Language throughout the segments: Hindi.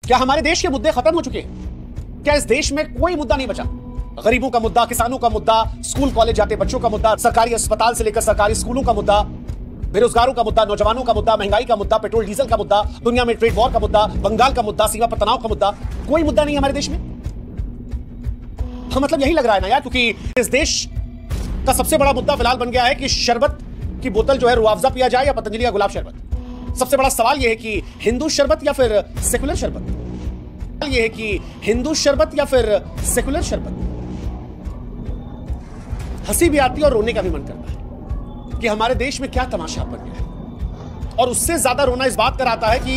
क्या हमारे देश के मुद्दे खत्म हो चुके हैं? क्या इस देश में कोई मुद्दा नहीं बचा? गरीबों का मुद्दा, किसानों का मुद्दा, स्कूल कॉलेज जाते बच्चों का मुद्दा, सरकारी अस्पताल से लेकर सरकारी स्कूलों का मुद्दा, बेरोजगारों का मुद्दा, नौजवानों का मुद्दा, महंगाई का मुद्दा, पेट्रोल डीजल का मुद्दा, दुनिया में ट्रेड वॉर का मुद्दा, बंगाल का मुद्दा, सीमा पर तनाव का मुद्दा, कोई मुद्दा नहीं हमारे देश में। हाँ, मतलब यही लग रहा है ना यार, क्योंकि इस देश का सबसे बड़ा मुद्दा फिलहाल बन गया है कि शरबत की बोतल जो है रुआवजा पिया जाए या पतंजलि का गुलाब शरबत। सबसे बड़ा सवाल यह है कि हिंदू शरबत या फिर सेकुलर शरबत। यह है कि हिंदू शरबत या फिर सेकुलर शरबत। हंसी भी आती है और रोने का भी मन करता है कि हमारे देश में क्या तमाशा बन गया है। और उससे ज्यादा रोना इस बात कर आता है कि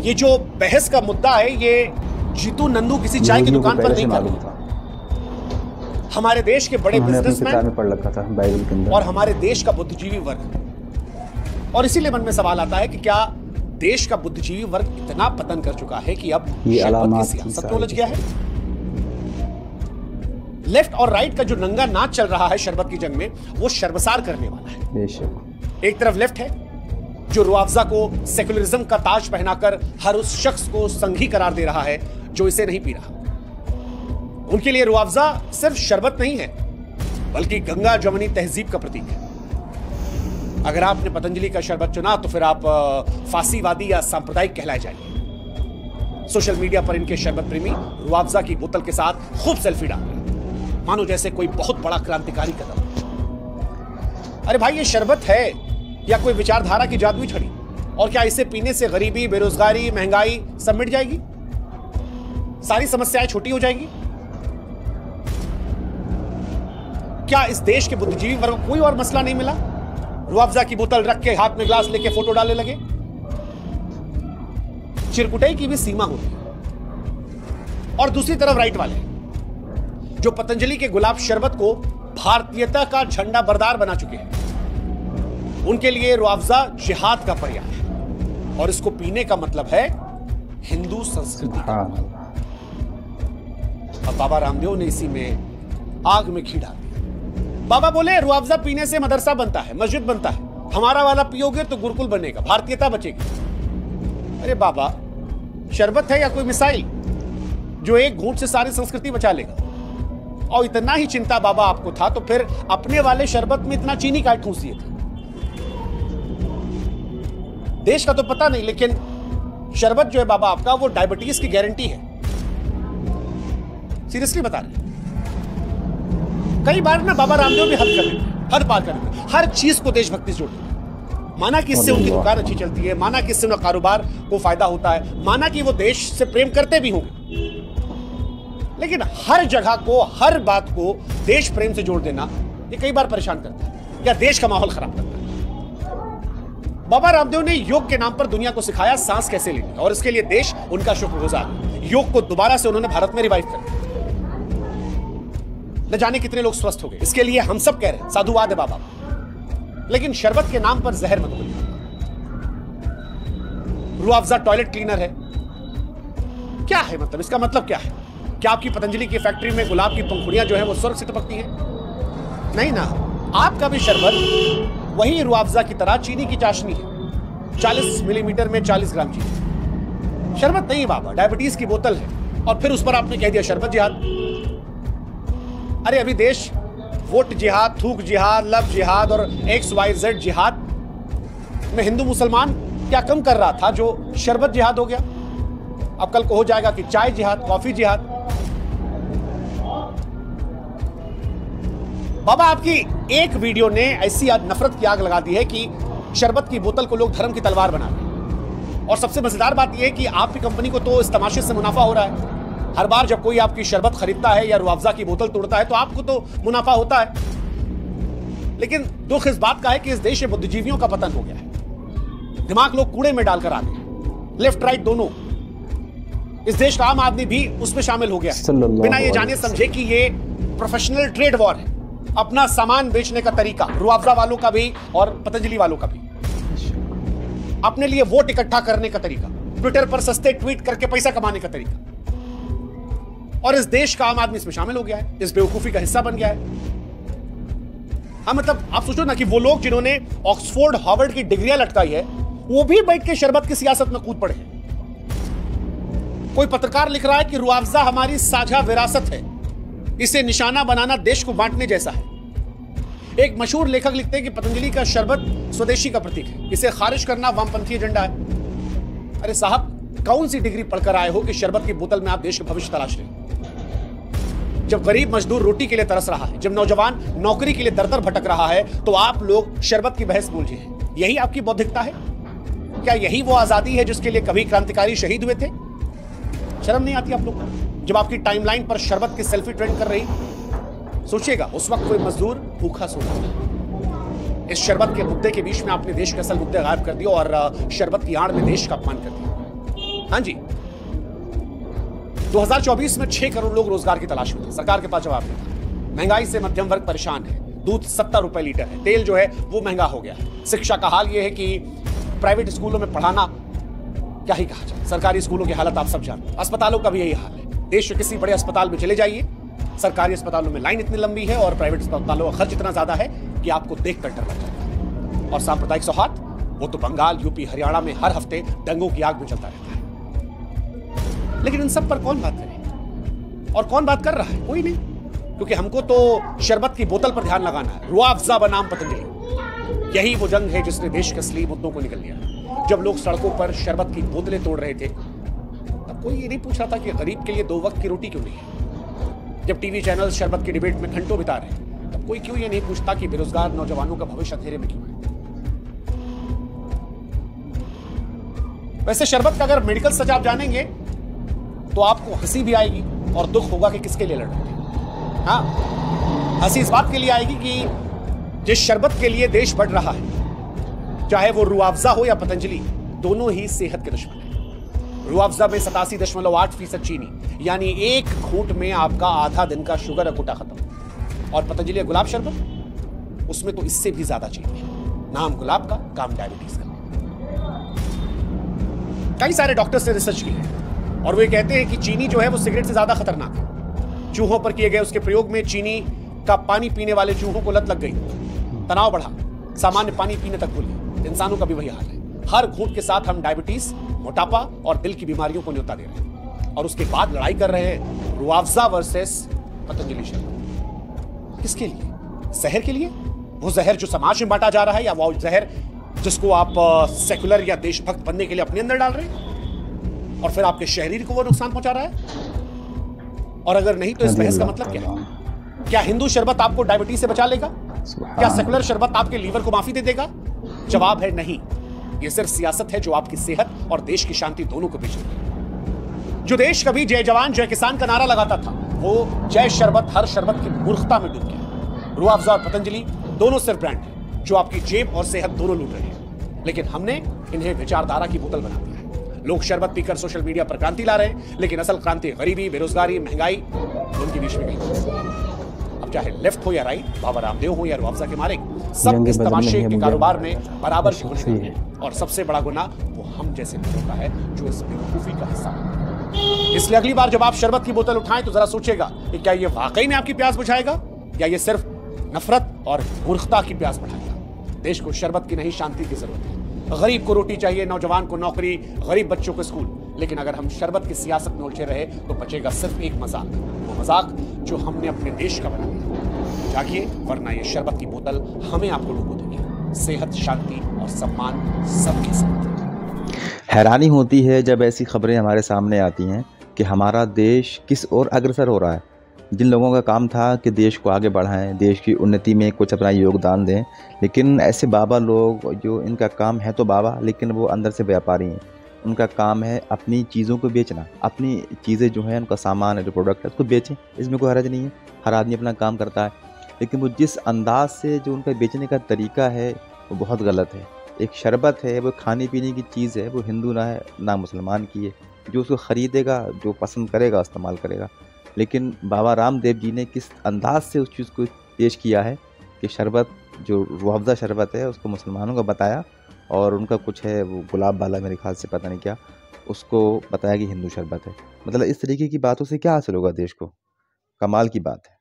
ये जो बहस का मुद्दा है, ये जीतू नंदू किसी चाय की दुकान पर नहीं कर था। हमारे देश के बड़े बिजनेसमैन पढ़ रखा था बाइबल के अंदर, और हमारे देश का बुद्धिजीवी वर्ग। और इसीलिए मन में सवाल आता है कि क्या देश का बुद्धिजीवी वर्ग इतना पतन कर चुका है कि अब शरबत की सियासत में उलझ गया है। लेफ्ट और राइट का जो नंगा नाच चल रहा है शरबत की जंग में, वो शर्मसार करने वाला है। बेशक एक तरफ लेफ्ट है जो रुआवजा को सेकुलरिज्म का ताज पहनाकर हर उस शख्स को संघी करार दे रहा है जो इसे नहीं पी रहा। उनके लिए रुआवजा सिर्फ शरबत नहीं है, बल्कि गंगा जमुनी तहजीब का प्रतीक है। अगर आपने पतंजलि का शरबत चुना तो फिर आप फासीवादी या सांप्रदायिक कहलाए जाएंगे। सोशल मीडिया पर इनके शरबत प्रेमी रुआवजा की बोतल के साथ खूब सेल्फी डाल रहे हैं, मानो जैसे कोई बहुत बड़ा क्रांतिकारी कदम। अरे भाई, ये शरबत है या कोई विचारधारा की जादुई छड़ी? और क्या इसे पीने से गरीबी, बेरोजगारी, महंगाई सब मिट जाएगी? सारी समस्याएं छोटी हो जाएंगी? क्या इस देश के बुद्धिजीवी वर्ग को कोई और मसला नहीं मिला? रुआवजा की बोतल रख के हाथ में ग्लास लेके फोटो डालने लगे। चिरकुटाई की भी सीमा होती है। और दूसरी तरफ राइट वाले जो पतंजलि के गुलाब शरबत को भारतीयता का झंडा बरदार बना चुके हैं, उनके लिए रुआवजा जिहाद का पर्याय है और इसको पीने का मतलब है हिंदू संस्कृति। अब बाबा रामदेव ने इसी में आग में घी डाल दिया। बाबा बोले रुआवजा पीने से मदरसा बनता है, मस्जिद बनता है, हमारा वाला पियोगे तो गुरुकुल बनेगा, भारतीयता बचेगी। अरे बाबा, शरबत है या कोई मिसाइल जो एक घूंट से सारी संस्कृति बचा लेगा? और इतना ही चिंता बाबा आपको था तो फिर अपने वाले शरबत में इतना चीनी काहे ठूंस दिए थे? देश का तो पता नहीं, लेकिन शरबत जो है बाबा आपका, वो डायबिटीज की गारंटी है। सीरियसली बता रहे हैं। कई बार ना बाबा रामदेव भी हद कर देते हैं, हद पार कर देते हैं, हर चीज को देशभक्ति से जोड़ देते हैं। माना कि इससे उनकी दुकान अच्छी चलती है, माना कि इससे उनका कारोबार को फायदा होता है, माना कि वो देश से प्रेम करते भी होंगे, लेकिन हर जगह को, हर बात को देश प्रेम से जोड़ देना ये कई बार परेशान करता है या देश का माहौल खराब करता है। बाबा रामदेव ने योग के नाम पर दुनिया को सिखाया सांस कैसे लेनी, और इसके लिए देश उनका शुक्रगुजार है। योग को दोबारा से उन्होंने भारत में रिवाइव कर दिया। न जाने कितने लोग स्वस्थ हो गए, इसके लिए हम सब कह रहे हैं साधुवाद है बाबा। लेकिन शरबत के नाम पर जहर मत बोलिए। रुआवजा टॉयलेट क्लीनर है, क्या है मतलब? इसका मतलब क्या है? क्या आपकी पतंजलि की फैक्ट्री में गुलाब की पंखुड़ियां जो है वो स्वर्ग से टपकती हैं? नहीं ना, आपका भी शरबत वही रुआवजा की तरह चीनी की चाशनी है, 40 मिलीमीटर में 40 ग्राम चीनी। शरबत नहीं बाबा, डायबिटीज की बोतल है, और फिर उस पर आपने कह दिया शरबत जिहाद। अरे अभी देश वोट जिहाद, थूक जिहाद, लव जिहाद और XYZ जिहाद में हिंदू मुसलमान क्या कम कर रहा था जो शरबत जिहाद हो गया? अब कल को हो जाएगा कि चाय जिहाद, कॉफी जिहाद। बाबा आपकी एक वीडियो ने ऐसी नफरत की आग लगा दी है कि शरबत की बोतल को लोग धर्म की तलवार बना रहे। और सबसे मजेदार बात यह है कि आपकी कंपनी को तो इस तमाशे से मुनाफा हो रहा है। हर बार जब कोई आपकी शरबत खरीदता है या रुआवजा की बोतल तोड़ता है तो आपको तो मुनाफा होता है। लेकिन दुख इस बात का है कि इस देश में बुद्धिजीवियों का पतन हो गया है। दिमाग लोग कूड़े में डालकर आ गए, लेफ्ट राइट दोनों। इस देश का आम आदमी भी उसमें शामिल हो गया है, बिना ये जाने समझे कि ये प्रोफेशनल ट्रेड वॉर है। अपना सामान बेचने का तरीका, रुआवजा वालों का भी और पतंजलि वालों का भी। अपने लिए वोट इकट्ठा करने का तरीका, ट्विटर पर सस्ते ट्वीट करके पैसा कमाने का तरीका। और इस देश का आम आदमी इसमें शामिल हो गया है, इस बेवकूफी का हिस्सा बन गया है। हाँ मतलब आप सोचो ना कि वो लोग जिन्होंने ऑक्सफोर्ड, हार्वर्ड की डिग्रियां लटकाई है, वो भी बैठ के शरबत की सियासत में कूद पड़े हैं। कोई पत्रकार लिख रहा है कि रुआवजा हमारी साझा विरासत है, इसे निशाना बनाना देश को बांटने जैसा है। एक मशहूर लेखक लिखते हैं कि पतंजलि का शरबत स्वदेशी का प्रतीक है, इसे खारिज करना वामपंथी एजेंडा है। अरे साहब, कौन सी डिग्री पढ़कर आए हो कि शरबत की बोतल में आप देश का भविष्य तलाश रहे हो? जब गरीब मजदूर रोटी के लिए तरस रहा है, जब नौजवान नौकरी के लिए दर दर भटक रहा है, तो आप लोग शरबत की बहस बोल रहे हैं। यही आपकी बौद्धिकता है? क्या यही वो आजादी है जिसके लिए कभी क्रांतिकारी शहीद हुए थे? शर्म नहीं आती आप लोग को? जब आपकी टाइमलाइन पर शरबत की सेल्फी ट्रेंड कर रही, सोचिएगा उस वक्त कोई मजदूर भूखा सो रहा था। इस शरबत के मुद्दे के बीच में आपने देश के असल मुद्दे गायब कर दिए और शरबत की आड़ में देश का अपमान कर दिया। हाँ जी, 2024 में 6 करोड़ लोग रोजगार की तलाश में थे, सरकार के पास जवाब नहीं था। महंगाई से मध्यम वर्ग परेशान है, दूध 70 रुपए लीटर है, तेल जो है वो महंगा हो गया है। शिक्षा का हाल ये है कि प्राइवेट स्कूलों में पढ़ाना क्या ही कहा जाए, सरकारी स्कूलों की हालत आप सब जानते हैं। अस्पतालों का भी यही हाल है। देश के किसी बड़े अस्पताल में चले जाइए, सरकारी अस्पतालों में लाइन इतनी लंबी है और प्राइवेट अस्पतालों का खर्च इतना ज्यादा है कि आपको देखकर डर लग जाता है। और सांप्रदायिक सौहार्द, वो तो बंगाल, यूपी, हरियाणा में हर हफ्ते दंगों की आग में चलता रहता है। लेकिन इन सब पर कौन बात करे और कौन बात कर रहा है? कोई नहीं, क्योंकि हमको तो शरबत की बोतल पर ध्यान लगाना है। रुआवजा बनाम पतंजलि, यही वो जंग है जिसने देश के असली मुद्दों को निकल लिया। जब लोग सड़कों पर शरबत की बोतलें तोड़ रहे थे, तब कोई ये नहीं पूछ रहा था कि गरीब के लिए 2 वक्त की रोटी क्यों नहीं है। जब टीवी चैनल शरबत की डिबेट में घंटों बिता रहे हैं, तब कोई क्यों ये नहीं पूछता कि बेरोजगार नौजवानों का भविष्य अंधेरे में क्यों है। वैसे शरबत का अगर मेडिकल सच आप जानेंगे तो आपको हंसी भी आएगी और दुख होगा कि किसके लिए लड़ रहे हैं। हाँ, हंसी इस बात के लिए आएगी कि जिस शरबत के लिए देश बढ़ रहा है, चाहे वो रुआवजा हो या पतंजलि, दोनों ही सेहत के दुश्मन है। रुआवजा में 87.8% चीनी, यानी एक घूंट में आपका आधा दिन का शुगर अकुटा खत्म। और पतंजलि गुलाब शरबत, उसमें तो इससे भी ज्यादा चीनी है। नाम गुलाब का, काम डायबिटीज का। कई सारे डॉक्टर्स ने रिसर्च की है और वे कहते हैं कि चीनी जो है वो सिगरेट से ज्यादा खतरनाक है। चूहों पर किए गए उसके प्रयोग में चीनी का पानी पीने वाले चूहों को लत लग गई, तनाव बढ़ा, सामान्य पानी पीने तक भूल गए। इंसानों का भी वही हाल है। हर घूंट के साथ हम डायबिटीज, मोटापा और दिल की बीमारियों को न्योता दे रहे हैं और उसके बाद लड़ाई कर रहे हैं रुआवजा वर्सेस पतंजलि शरबत। किसके लिए? जहर के लिए? वो जहर जो समाज में बांटा जा रहा है, या वो जहर जिसको आप सेकुलर या देशभक्त बनने के लिए अपने अंदर डाल रहे हैं और फिर आपके शरीर को वो नुकसान पहुंचा रहा है? और अगर नहीं तो इस बहस का मतलब क्या है? क्या हिंदू शरबत आपको डायबिटीज से बचा लेगा? क्या सेकुलर शरबत आपके लीवर को माफी दे देगा? जवाब है नहीं। ये सिर्फ सियासत है जो आपकी सेहत और देश की शांति दोनों को बेच रही है। जो देश कभी जय जवान जय किसान का नारा लगाता था, वो जय शरबत हर शरबत की मूर्खता में डूब गया। रुआवजा और पतंजलि दोनों सिर्फ ब्रांड है जो आपकी जेब और सेहत दोनों लूट रहे हैं, लेकिन हमने इन्हें विचारधारा की बोतल बना दिया है। लोग शरबत पीकर सोशल मीडिया पर क्रांति ला रहे हैं, लेकिन असल क्रांति गरीबी, बेरोजगारी, महंगाई, उनके बीच में गई। अब चाहे लेफ्ट हो या राइट, बाबा रामदेव हो या रुआवजा के मालिक, सब इस तमाशे के कारोबार में बराबर की गुनाह है। और सबसे बड़ा गुनाह वो हम जैसे लोगों का है जो इस बेवकूफी का हिस्सा है। इसलिए अगली बार जब आप शरबत की बोतल उठाएं तो जरा सोचेगा कि क्या ये वाकई में आपकी प्यास बुझाएगा या ये सिर्फ नफरत और मूर्खता की प्यास बढ़ाएगा। देश को शरबत की नहीं, शांति की जरूरत है। गरीब को रोटी चाहिए, नौजवान को नौकरी, गरीब बच्चों को स्कूल। लेकिन अगर हम शरबत की सियासत में उलझे रहे तो बचेगा सिर्फ एक मजाक, वो मजाक जो हमने अपने देश का बना दिया। जागिए, वरना ये शरबत की बोतल हमें आपको डुबो देगी। सेहत, शांति और सम्मान सबके साथ। हैरानी होती है जब ऐसी खबरें हमारे सामने आती हैं कि हमारा देश किस ओर अग्रसर हो रहा है। जिन लोगों का काम था कि देश को आगे बढ़ाएं, देश की उन्नति में कुछ अपना योगदान दें, लेकिन ऐसे बाबा लोग जो इनका काम है तो बाबा, लेकिन वो अंदर से व्यापारी हैं। उनका काम है अपनी चीज़ों को बेचना, अपनी चीज़ें जो है, उनका सामान है, जो प्रोडक्ट है, उसको बेचें। इसमें कोई हर्ज नहीं है, हर आदमी अपना काम करता है। लेकिन वो जिस अंदाज से जो उनका बेचने का तरीका है वो बहुत गलत है। एक शरबत है, वो खाने पीने की चीज़ है, वो हिंदू ना है ना मुसलमान की है। जो उसको ख़रीदेगा, जो पसंद करेगा, इस्तेमाल करेगा। लेकिन बाबा रामदेव जी ने किस अंदाज से उस चीज़ को पेश किया है कि शरबत जो रुआवजा शरबत है उसको मुसलमानों को बताया, और उनका कुछ है वो गुलाब वाला, मेरे ख्याल से पता नहीं क्या, उसको बताया कि हिंदू शरबत है। मतलब इस तरीके की बातों से क्या हासिल होगा देश को? कमाल की बात है।